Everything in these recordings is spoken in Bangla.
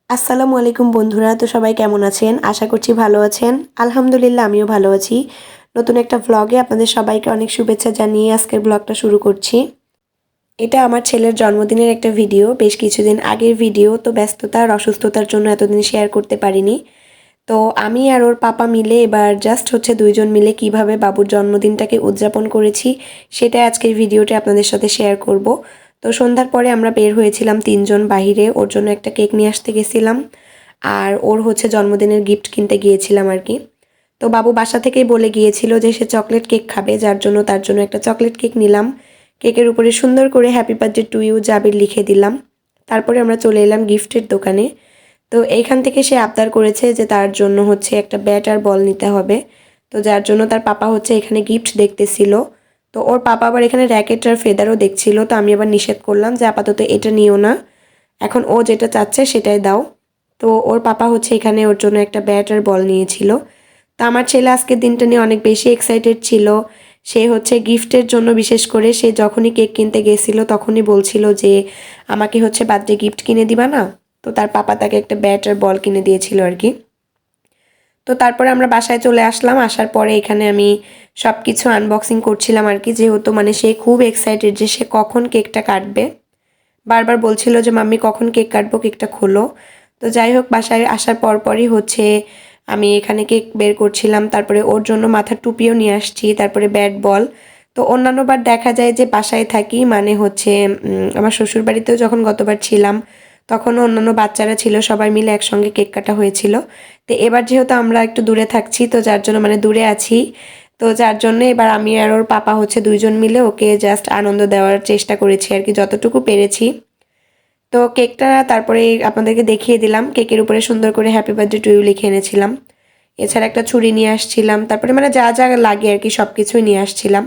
আসসালামু আলাইকুম বন্ধুরা। তো সবাই কেমন আছেন? আশা করছি ভালো আছেন। আলহামদুলিল্লাহ আমিও ভালো আছি। নতুন একটা ভ্লগে আপনাদের সবাইকে অনেক শুভেচ্ছা জানিয়ে আজকের ভ্লগটা শুরু করছি। এটা আমার ছেলের জন্মদিনের একটা ভিডিও, বেশ কিছুদিন আগের ভিডিও। তো ব্যস্ততা আর অসুস্থতার জন্য এতদিন শেয়ার করতে পারিনি। তো আমি আর ওর পাপা মিলে এবার জাস্ট দুইজন মিলে কিভাবে বাবুর জন্মদিনটাকে উদযাপন করেছি সেটাই আজকের ভিডিওতে আপনাদের সাথে শেয়ার করব। তো সন্ধ্যার পরে আমরা বের হয়েছিলাম তিনজন বাহিরে, ওর জন্য একটা কেক নিয়ে আসতে গেছিলাম আর ওর জন্মদিনের গিফট কিনতে গিয়েছিলাম আর কি। তো বাবু বাসা থেকেই বলে গিয়েছিল যে সে চকলেট কেক খাবে, যার জন্য তার জন্য একটা চকলেট কেক নিলাম। কেকের উপরে সুন্দর করে হ্যাপি বার্থডে টু ইউ জাবির লিখে দিলাম। তারপরে আমরা চলে এলাম গিফটের দোকানে। তো এইখান থেকে সে আবদার করেছে যে তার জন্য একটা ব্যাট আর বল নিতে হবে। তো যার জন্য তার পাপা এখানে গিফট দেখতেছিল। তো ওর পাপা আবার এখানে র্যাকেট আর ফেদারও দেখছিল। তো আমি আবার নিষেধ করলাম যে আপাতত এটা নিও না, এখন ও যেটা চাচ্ছে সেটাই দাও। তো ওর পাপা এখানে ওর জন্য একটা ব্যাট আর বল নিয়েছিল। তো আমার ছেলে আজকের দিনটা নিয়ে অনেক বেশি এক্সাইটেড ছিল। সে গিফটের জন্য, বিশেষ করে সে যখনই কেক কিনতে গেছিল তখনই বলছিল যে আমাকে বার্থডে গিফট কিনে দিবা না। তো তার পাপা তাকে একটা ব্যাট আর বল কিনে দিয়েছিল আর কি। তো তারপরে আমরা বাসায় চলে আসলাম। আসার পরে এখানে আমি সব কিছু আনবক্সিং করছিলাম আর কি, যেহেতু সে খুব এক্সাইটেড যে সে কখন কেকটা কাটবে। বারবার বলছিল যে মাম্মি কখন কেক কাটবো, কেকটা খোলো। তো যাই হোক, বাসায় আসার পরপরই আমি এখানে কেক বের করছিলাম, তারপরে ওর জন্য মাথার টুপিও নিয়ে আসছি, তারপরে ব্যাট বল। তো অন্যান্যবার দেখা যায় যে বাসায় থাকি আমার শ্বশুর বাড়িতেও যখন গতবার ছিলাম তখনও অন্যান্য বাচ্চারা ছিল, সবাই মিলে একসঙ্গে কেক কাটা হয়েছিল। তো এবার যেহেতু আমরা একটু দূরে থাকছি, তো যার জন্য দূরে আছি, তো যার জন্য এবার আমি আর ওর পাপা দুইজন মিলে ওকে জাস্ট আনন্দ দেওয়ার চেষ্টা করেছি আর কি, যতটুকু পেরেছি। তো কেকটা তারপরে আপনাদেরকে দেখিয়ে দিলাম। কেকের উপরে সুন্দর করে হ্যাপি বার্থডে টু ইউ লিখে এনেছিলাম। এছাড়া একটা ছুরি নিয়ে আসছিলাম, তারপরে যা যা লাগে আর কি সব কিছুই নিয়ে আসছিলাম।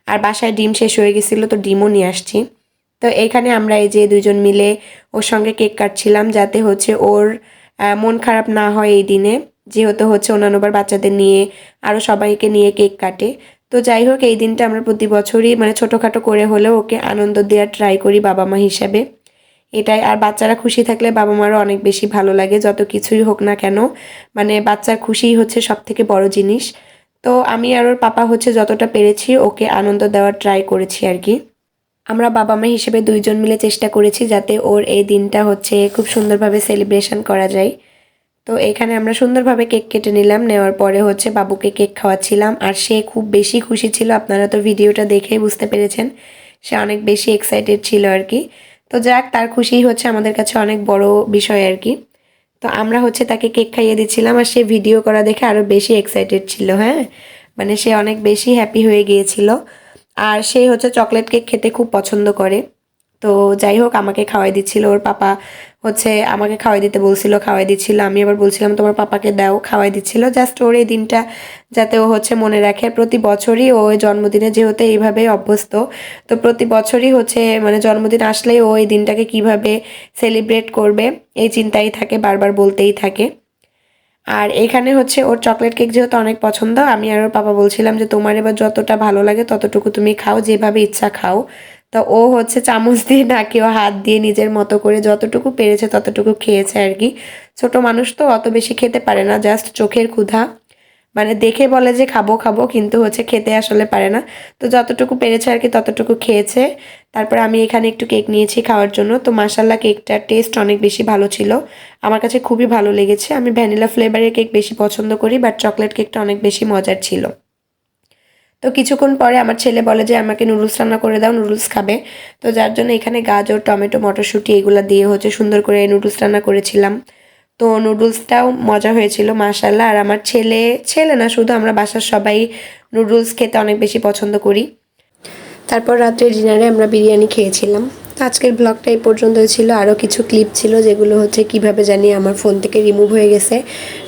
আর বাসায় ডিম শেষ হয়ে গেছিলো, তো ডিমও নিয়ে আসছি। তো এইখানে আমরা এই যে দুইজন মিলে ওর সঙ্গে কেক কাটছিলাম, যাতে ওর মন খারাপ না হয় এই দিনে, যেহেতু অন্যান্যবার বাচ্চাদের নিয়ে আরও সবাইকে নিয়ে কেক কাটে। তো যাই হোক, এই দিনটা আমরা প্রতি বছরই ছোটোখাটো করে হলেও ওকে আনন্দ দেওয়ার ট্রাই করি বাবা মা হিসাবে। এটাই। আর বাচ্চারা খুশি থাকলে বাবা মারও অনেক বেশি ভালো লাগে, যত কিছুই হোক না কেন, বাচ্চার খুশিই সব থেকে বড় জিনিস। তো আমি আর ওর পাপা যতটা পেরেছি ওকে আনন্দ দেওয়ার ট্রাই করেছি আর কি। আমরা বাবা মা হিসেবে দুইজন মিলে চেষ্টা করেছি যাতে ওর এই দিনটা খুব সুন্দরভাবে সেলিব্রেশন করা যায়। তো এখানে আমরা সুন্দরভাবে কেক কেটে নিলাম, নেওয়ার পরে বাবুকে কেক খাওয়াচ্ছিলাম, আর সে খুব বেশি খুশি ছিল। আপনারা তো ভিডিওটা দেখেই বুঝতে পেরেছেন, সে অনেক বেশি এক্সাইটেড ছিল আর কি। তো যাক, তার খুশি আমাদের কাছে অনেক বড় বিষয় আর কি। তো আমরা তাকে কেক খাইয়ে দিচ্ছিলাম, আর সে ভিডিও করা দেখে আরও বেশি এক্সাইটেড ছিল। হ্যাঁ, সে অনেক বেশি হ্যাপি হয়ে গিয়েছিল। আর সে চকলেট কেক খেতে খুব পছন্দ করে। তো যাই হোক, আমাকে খাওয়াই দিচ্ছিল, ওর পাপা আমাকে খাওয়াই দিতে বলছিল, খাওয়াই দিচ্ছিল। আমি আবার বলছিলাম তোমার পাপাকে দাও, খাওয়াই দিচ্ছিল। জাস্ট ওর এই দিনটা যাতে ও মনে রাখে। প্রতি বছরই ও জন্মদিনে যেহেতু এইভাবেই অভ্যস্ত, তো প্রতি বছরই জন্মদিন আসলেই ও এই দিনটাকে কিভাবে সেলিব্রেট করবে এই চিন্তাই থাকে, বারবার বলতেই থাকে। আর এখানে ওর চকলেট কেক যেহেতু অনেক পছন্দ, আমি আর ওর পাপা বলছিলাম যে তোমার এবার যতটা ভালো লাগে ততটুকু তুমি খাও, যেভাবে ইচ্ছা খাও। তো ও চামচ দিয়ে না, কেউ হাত দিয়ে নিজের মতো করে যতটুকু পেরেছে ততটুকু খেয়েছে আর কি। ছোট মানুষ তো অত বেশি খেতে পারে না, জাস্ট চোখের ক্ষুধা, দেখে বলে যে খাবো খাবো, কিন্তু খেতে আসলে পারে না। তো যতটুকু পেরেছে আর কি ততটুকু খেয়েছে। তারপর আমি এখানে একটু কেক নিয়েছি খাওয়ার জন্য। তো মাশাল্লাহ, কেকটার টেস্ট অনেক বেশি ভালো ছিল, আমার কাছে খুবই ভালো লেগেছে। আমি ভ্যানিলা ফ্লেভারের কেক বেশি পছন্দ করি, বাট চকলেট কেকটা অনেক বেশি মজার ছিল। তো কিছুক্ষণ পরে আমার ছেলে বলে যে আমাকে নুডলস রান্না করে দাও, নুডলস খাবে। তো যার জন্য এখানে গাজর, টমেটো, মটরশুঁটি এগুলো দিয়ে সুন্দর করে নুডলস রান্না করেছিলাম। তো নুডলসটাও মজা হয়েছিল মাশাল্লাহ। আর আমার ছেলে ছেলে না, শুধু আমরা বাসার সবাই নুডলস খেতে অনেক বেশি পছন্দ করি। তারপর রাত্রে ডিনারে আমরা বিরিয়ানি খেয়েছিলাম। তো আজকের ব্লগটা এই পর্যন্তই ছিল। আরও কিছু ক্লিপ ছিল যেগুলো কিভাবে জানি আমার ফোন থেকে রিমুভ হয়ে গেছে,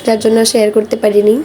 যার জন্য শেয়ার করতে পারিনি।